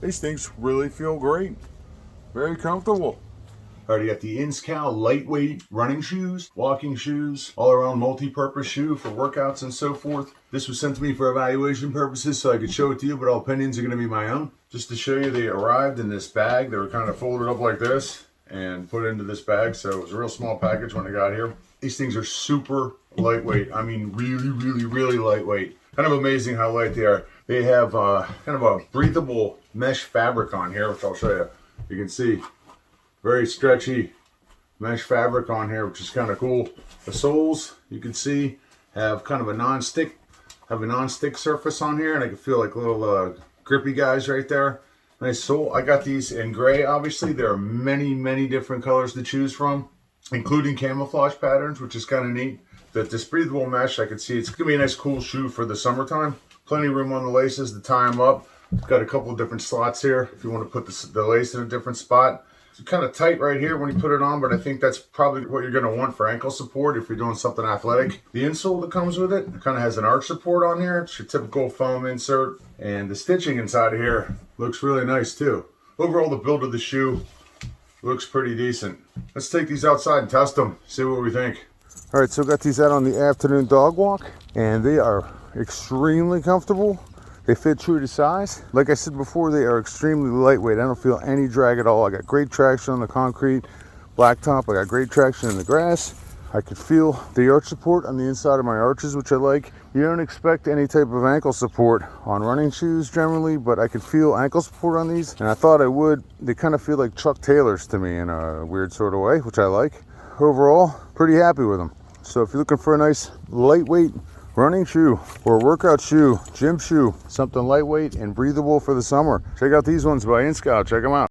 These things really feel great. Very comfortable. Alright, you got the INSCAL lightweight running shoes, walking shoes, all around multi-purpose shoe for workouts and so forth. This was sent to me for evaluation purposes so I could show it to you, but all opinions are going to be my own. Just to show you, they arrived in this bag. They were kind of folded up like this and put into this bag, so it was a real small package when they got here. These things are super lightweight. I mean, really lightweight. Kind of amazing how light they are. They have kind of a breathable mesh fabric on here, which I'll show you. You can see very stretchy mesh fabric on here, which is kind of cool. The soles, you can see, have kind of a non-stick surface on here, and I can feel like little grippy guys right there. Nice sole. I got these in gray. Obviously, there are many different colors to choose from, including camouflage patterns, which is kind of neat. That this breathable mesh, I can see it's gonna be a nice cool shoe for the summertime. Plenty of room on the laces to tie them up. Got a couple of different slots here if you want to put the lace in a different spot. It's kind of tight right here when you put it on, but I think that's probably what you're going to want for ankle support if you're doing something athletic. The insole that comes with it kind of has an arch support on here. It's your typical foam insert, and the stitching inside of here looks really nice too. Overall, the build of the shoe looks pretty decent. Let's take these outside and test them, see what we think. All right, so got these out on the afternoon dog walk, and they are extremely comfortable. They fit true to size. Like I said before, they are extremely lightweight. I don't feel any drag at all. I got great traction on the concrete blacktop. I got great traction in the grass. I can feel the arch support on the inside of my arches, which I like. You don't expect any type of ankle support on running shoes generally, but I can feel ankle support on these, and I thought I would. They kind of feel like Chuck Taylors to me in a weird sort of way, which I like. Overall, pretty happy with them. So if you're looking for a nice lightweight running shoe or workout shoe, gym shoe, something lightweight and breathable for the summer, check out these ones by INSCAL. Check them out.